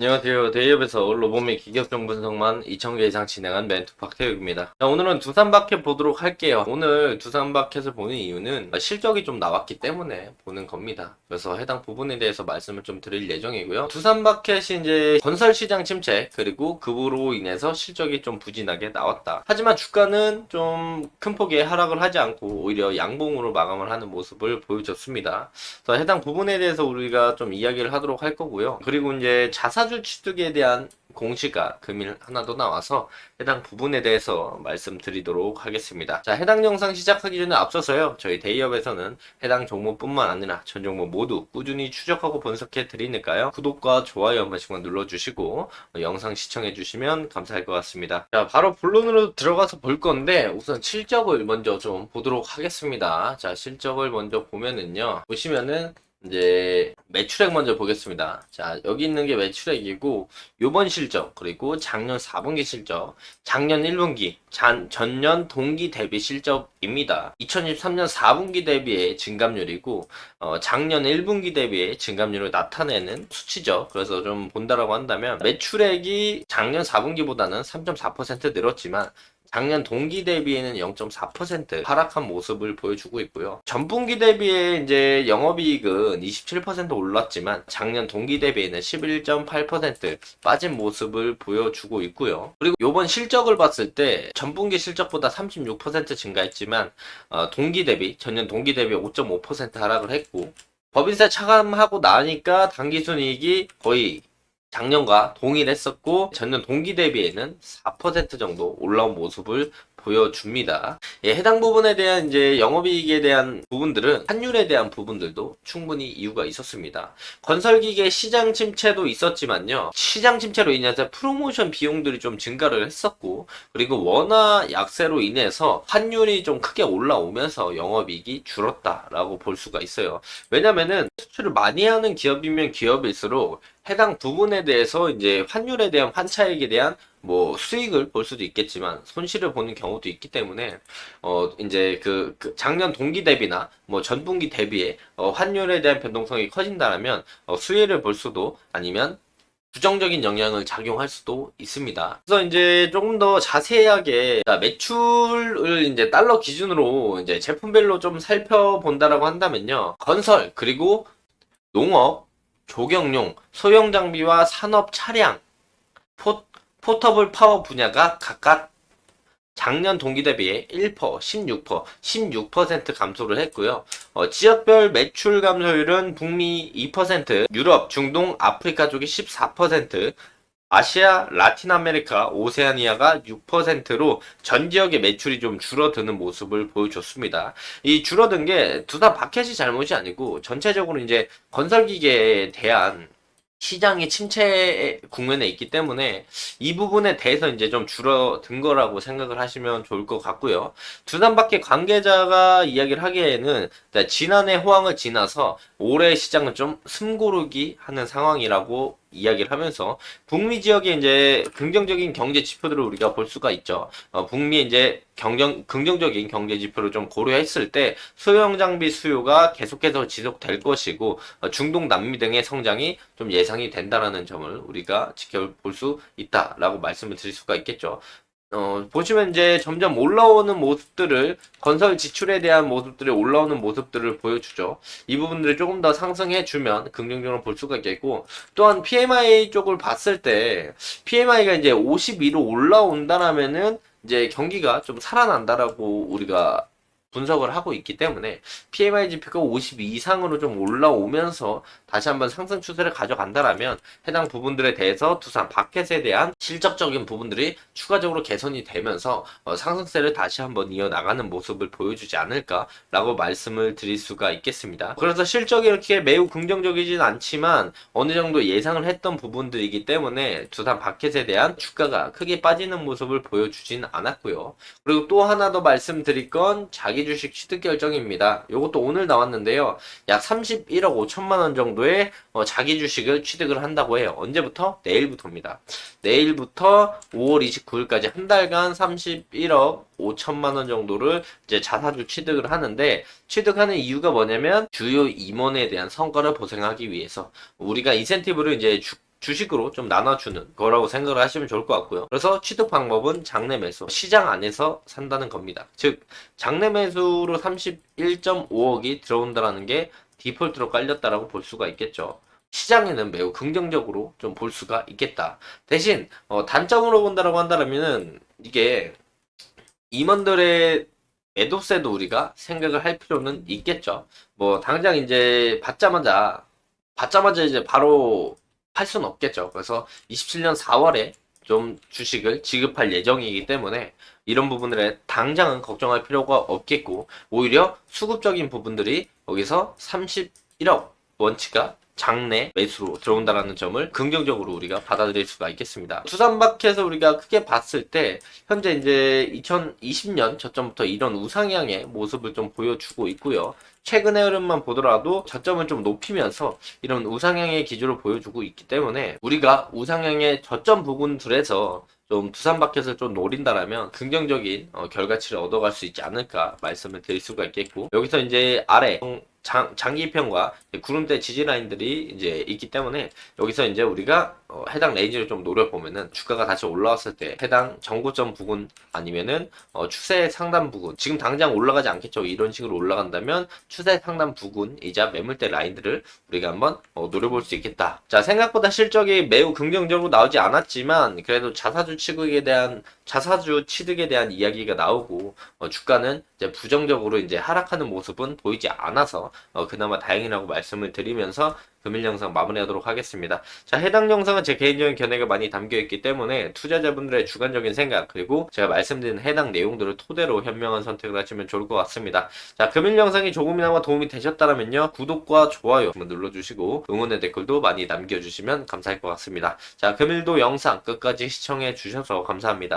안녕하세요. 대기업에서 로보미 기계업종 분석만 2,000개 이상 진행한 멘토 박태욱입니다. 자, 오늘은 두산바켓 보도록 할게요. 오늘 두산바켓을 보는 이유는 실적이 좀 나왔기 때문에 보는 겁니다. 그래서 해당 부분에 대해서 말씀을 좀 드릴 예정이고요. 두산바켓이 이제 건설 시장 침체 그리고 그로 인해서 실적이 좀 부진하게 나왔다. 하지만 주가는 좀 큰 폭의 하락을 하지 않고 오히려 양봉으로 마감을 하는 모습을 보여줬습니다. 그래서 해당 부분에 대해서 우리가 좀 이야기를 하도록 할 거고요. 그리고 이제 자사주 취득에 대한 공시가 금일 하나 더 나와서 해당 부분에 대해서 말씀드리도록 하겠습니다. 자, 해당 영상 시작하기 전에 앞서서요. 저희 데이업에서는 해당 종목뿐만 아니라 전 종목 모두 꾸준히 추적하고 분석해 드리니까요. 구독과 좋아요 한 번씩만 눌러주시고 영상 시청해 주시면 감사할 것 같습니다. 자, 바로 본론으로 들어가서 볼 건데 우선 실적을 먼저 좀 보도록 하겠습니다. 자, 실적을 먼저 보면은요. 보시면은 이제 매출액 먼저 보겠습니다. 자, 여기 있는 게 매출액이고 요번 실적 그리고 작년 4분기 실적, 작년 1분기, 전년 동기 대비 실적입니다. 2023년 4분기 대비의 증감률이고 작년 1분기 대비의 증감률을 나타내는 수치죠. 그래서 좀 본다라고 한다면 매출액이 작년 4분기보다는 3.4% 늘었지만 작년 동기 대비에는 0.4% 하락한 모습을 보여주고 있고요. 전분기 대비에 이제 영업이익은 27% 올랐지만 작년 동기 대비에는 11.8% 빠진 모습을 보여주고 있고요. 그리고 이번 실적을 봤을 때 전분기 실적보다 36% 증가했지만 동기 대비 전년 동기 대비 5.5% 하락을 했고 법인세 차감하고 나니까 당기순이익이 거의 작년과 동일했었고 전년 동기 대비에는 4% 정도 올라온 모습을 보여줍니다. 예, 해당 부분에 대한 이제 영업이익에 대한 부분들은 환율에 대한 부분들도 충분히 이유가 있었습니다. 건설기계 시장 침체도 있었지만요. 시장 침체로 인해서 프로모션 비용들이 좀 증가를 했었고 그리고 원화 약세로 인해서 환율이 좀 크게 올라오면서 영업이익이 줄었다라고 볼 수가 있어요. 왜냐면은 수출을 많이 하는 기업이면 기업일수록 해당 부분에 대해서 이제 환율에 대한 환차익에 대한 뭐 수익을 볼 수도 있겠지만 손실을 보는 경우도 있기 때문에 이제 그 작년 동기 대비나 뭐 전분기 대비에 환율에 대한 변동성이 커진다면 수혜를 볼 수도 아니면 부정적인 영향을 작용할 수도 있습니다. 그래서 이제 조금 더 자세하게 매출을 이제 달러 기준으로 이제 제품별로 좀 살펴본다라고 한다면요. 건설 그리고 농업 조경용, 소형 장비와 산업 차량, 포터블 파워 분야가 각각 작년 동기 대비에 1%, 16% 감소를 했고요. 지역별 매출 감소율은 북미 2%, 유럽, 중동, 아프리카 쪽이 14%, 아시아, 라틴 아메리카, 오세아니아가 6%로 전 지역의 매출이 좀 줄어드는 모습을 보여줬습니다. 이 줄어든 게 두산 바켓이 잘못이 아니고 전체적으로 이제 건설기계에 대한 시장이 침체 국면에 있기 때문에 이 부분에 대해서 이제 좀 줄어든 거라고 생각을 하시면 좋을 것 같고요. 두산밖에 관계자가 이야기를 하기에는 지난해 호황을 지나서 올해 시장은 좀 숨고르기 하는 상황이라고 이야기를 하면서 북미 지역의 이제 긍정적인 경제 지표들을 우리가 볼 수가 있죠. 북미의 이제 긍정적인 경제 지표를 좀 고려했을 때 소형 장비 수요가 계속해서 지속될 것이고 중동 남미 등의 성장이 좀 예상이 된다라는 점을 우리가 지켜볼 수 있다라고 말씀을 드릴 수가 있겠죠. 보시면 이제 점점 올라오는 모습들을 건설 지출에 대한 모습들이 올라오는 모습들을 보여주죠. 이 부분들을 조금 더 상승해주면 긍정적으로 볼 수가 있겠고 또한 PMI 쪽을 봤을 때 PMI가 이제 52로 올라온다라면은 이제 경기가 좀 살아난다라고 우리가 분석을 하고 있기 때문에 PMI 지표가 52 이상으로 좀 올라오면서 다시 한번 상승 추세를 가져간다라면 해당 부분들에 대해서 두산 바켓에 대한 실적적인 부분들이 추가적으로 개선이 되면서 상승세를 다시 한번 이어나가는 모습을 보여주지 않을까라고 말씀을 드릴 수가 있겠습니다. 그래서 실적이 이렇게 매우 긍정적이진 않지만 어느 정도 예상을 했던 부분들이기 때문에 두산 바켓에 대한 주가가 크게 빠지는 모습을 보여주진 않았고요. 그리고 또 하나 더 말씀드릴 건 자기 주식 취득 결정입니다. 이것도 오늘 나왔는데요. 약 31억 5천만 원 정도의 자기 주식을 취득을 한다고 해요. 언제부터? 내일부터입니다. 내일부터 5월 29일까지 한 달간 31억 5천만 원 정도를 이제 자사주 취득을 하는데 취득하는 이유가 뭐냐면 주요 임원에 대한 성과를 보상하기 위해서 우리가 인센티브를 이제 주식으로 좀 나눠주는 거라고 생각을 하시면 좋을 것 같고요. 그래서 취득 방법은 장내 매수, 시장 안에서 산다는 겁니다. 즉 장내 매수로 31.5억이 들어온다라는 게 디폴트로 깔렸다라고 볼 수가 있겠죠. 시장에는 매우 긍정적으로 좀 볼 수가 있겠다. 대신 단점으로 본다라고 한다면은 이게 임원들의 매도세도 우리가 생각을 할 필요는 있겠죠. 뭐 당장 이제 받자마자 이제 바로 팔 수는 없겠죠. 그래서 27년 4월에 좀 주식을 지급할 예정이기 때문에 이런 부분들에 당장은 걱정할 필요가 없겠고, 오히려 수급적인 부분들이 여기서 31억 원치가 장내 매수로 들어온다라는 점을 긍정적으로 우리가 받아들일 수가 있겠습니다. 투삼박해서 우리가 크게 봤을 때 현재 이제 2020년 저점부터 이런 우상향의 모습을 좀 보여주고 있고요. 최근의 흐름만 보더라도 저점을 좀 높이면서 이런 우상향의 기조를 보여주고 있기 때문에 우리가 우상향의 저점 부분들에서 좀 두산마켓을 좀 노린다라면 긍정적인 결과치를 얻어갈 수 있지 않을까 말씀을 드릴 수가 있겠고, 여기서 이제 아래 장기평과 구름대 지지 라인들이 이제 있기 때문에 여기서 이제 우리가 해당 레인지를 좀 노려보면은 주가가 다시 올라왔을 때 해당 정고점 부근 아니면은 추세 상단 부근, 지금 당장 올라가지 않겠죠. 이런 식으로 올라간다면 추세 상단 부근이자 매물대 라인들을 우리가 한번 노려볼 수 있겠다. 자, 생각보다 실적이 매우 긍정적으로 나오지 않았지만 그래도 자사주 취득에 대한 이야기가 나오고 주가는 이제 부정적으로 이제 하락하는 모습은 보이지 않아서 그나마 다행이라고 말씀을 드리면서 금일 영상 마무리하도록 하겠습니다. 자, 해당 영상은 제 개인적인 견해가 많이 담겨있기 때문에 투자자분들의 주관적인 생각, 그리고 제가 말씀드린 해당 내용들을 토대로 현명한 선택을 하시면 좋을 것 같습니다. 자, 금일 영상이 조금이나마 도움이 되셨다면요, 구독과 좋아요 한번 눌러주시고 응원의 댓글도 많이 남겨주시면 감사할 것 같습니다. 자, 금일도 영상 끝까지 시청해 주셔서 감사합니다.